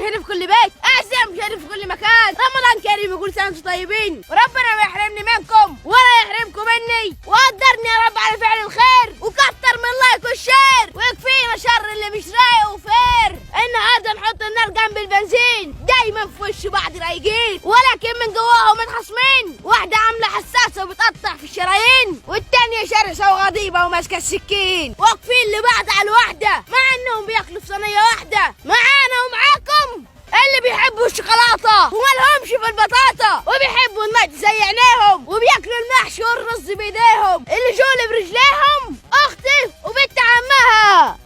هنا في كل بيت، اعزم مشاهدين في كل مكان. رمضان كريم وكل سنه وانتم طيبين، وربنا ما يحرمني منكم ولا يحرمكم مني، وقدرني يا رب على فعل الخير، وكتر من اللايك والشير، ويكفينا شر اللي مش رايق وفير. النهارده نحط النار جنب البنزين، دايما في وش بعض رايقين، ولكن من جواهم متخاصمين. واحده عامله حساسه وبتقطع في الشرايين، والتانيه شرسه وغضيبه وماسكه السكين، واقفين لبعض على الوحده مع انهم بياكلوا في صينيه واحده. معانا ومعاكم اللي بيحبوا الشوكولاته ومالهمش في البطاطا، وبيحبوا النقد زي عينيهم، وبياكلوا المحشي والرز بايديهم، اللي جول برجليهم اختي وبنت عمها.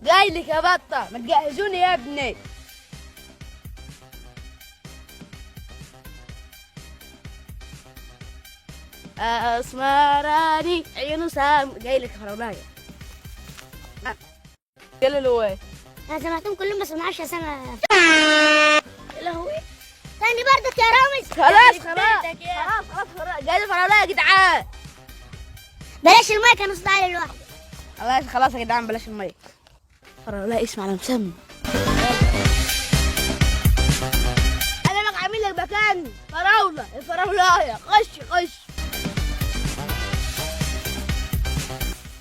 جايلك يا بطه، ما تجهزوني يا ابني. اسمراني عيونه سام. جايلك يا فراولايه. يلا لوي. انا سمعتهم كلهم بس ما اعرفش اسامي. يا لهوي ثاني برضك يا رامز. خلاص جايلك فراولايه يا جدعان. بلاش المايك انا صوت عالي لوحدي. خلاص يا جدعان بلاش المايك. فراولايه اسم على مسمى. انا بقى عامل لك مكان فراوله. الفراولايه خش.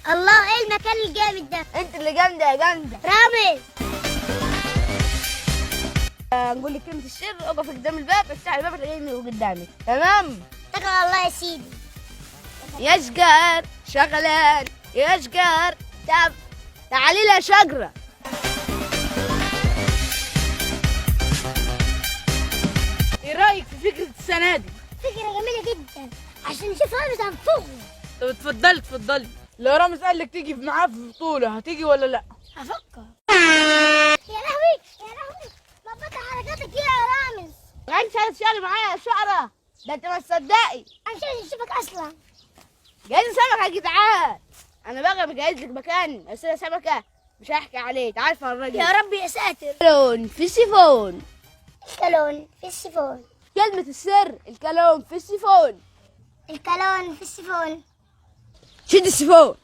الله ايه المكان الجامد ده. انت اللي جامده يا جامده. رامز نقول لك كلمه السر، اقف قدام الباب، افتح الباب تلاقيني قدامك. تمام. تقل الله يا سيدي. يا شجر شغلان يا شجر تعالي لها شجره. ايه رايك في فكره السنه دي؟ فكره جميله جدا عشان نشوف رامز هنفوقه. طب اتفضلي. لو رامز قال لك تيجي معاه في البطولة هتيجي ولا لا؟ هفكر. يا لهوي ما فتح حركاتك كده يا رامز. انت شغالة معايا يا شعره، ده انت ما تصدقي. انا مش عايز اشوفك اصلا. جايز سمكه يا جدعان. انا بقى مجهز لك مكان، بس انا سمكه مش هحكي عليه. تعال فرجني. يا رب يا ساتر. كالون في السيفون. الكالون في السيفون. كلمه السر الكالون في السيفون. الكالون في السيفون. شد السيفون.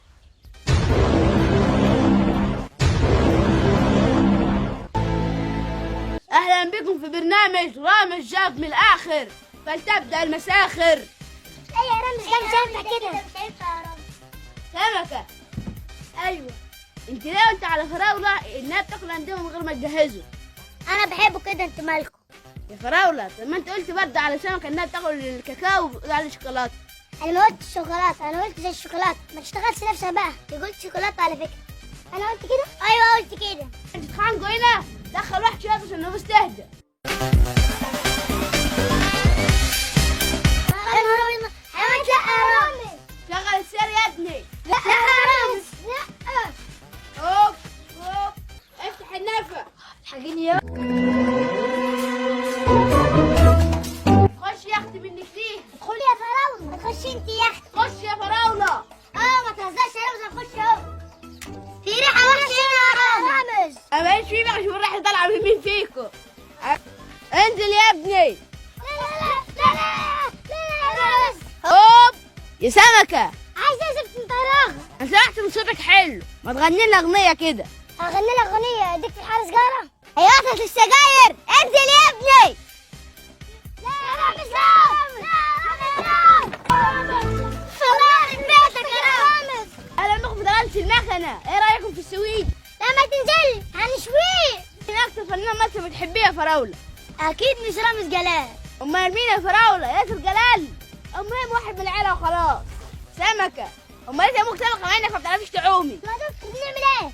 اهلا بكم في برنامج رامز جاب من الاخر، فلتبدا المساخر. ايه يا رامز كان شايفها كده. سمكه. ايوه انت ليه قلت على فراوله انها بتاكل عندهم من غير ما تجهزه؟ انا بحبه كده. انت مالكم يا فراوله؟ طب ما انت قلت برضه على سمكه انها بتاكل الكاكاو وبتقول عليه شوكولاته. انا ما قلتش شوكولاته، انا قلت زي الشوكولاته. ما تشتغلش نفسها بقى. انت قلت شوكولاته على فكره. انا قلت كده. ايوه قلت كده. انت تخانقوا هنا. دخل واحد شويه عشان النفس تهدى. حيوانات لا يا رامز. شغل السير يا ابني. لا يا رامز لا. هوب افتح النفق. الحقيني يا خش يا اختي منك فيه. ادخلي يا فراوله. تخش انت يا اختي. خش يا فراوله. ما تهزرش يا رامز. هنخش اهو. في ريحه وحشه هنا يا رامز. انا ماليش فيه بقى. شوف الريحه طالعه من مين فيكم. انزل يا ابني. لا يا رامز. هوب يا سمكه. عايزه ازفت من طراغه. انا سمعت ان صوتك حلو، ما تغني لنا اغنيه كده. هغني لك اغنيه. اديك في الحاره سجاره. هيقطع السجاير. انزل يا ابني. لا يا رامز خلاص بيتك يا رامز. اهلا بكم في دلالة المكنه. ايه رايكم في السويد؟ لما تنزل هنشويه. مين اكتر فنان مصري بتحبيه يا فراوله؟ اكيد مش رامز جلال. امال مين يا فراوله؟ ياسر جلال. المهم واحد من العيله وخلاص. سمكه. امال انت ابوك سمكه مع انك ما بتعرفيش تعومي. ما دكتور بنعمل ايه؟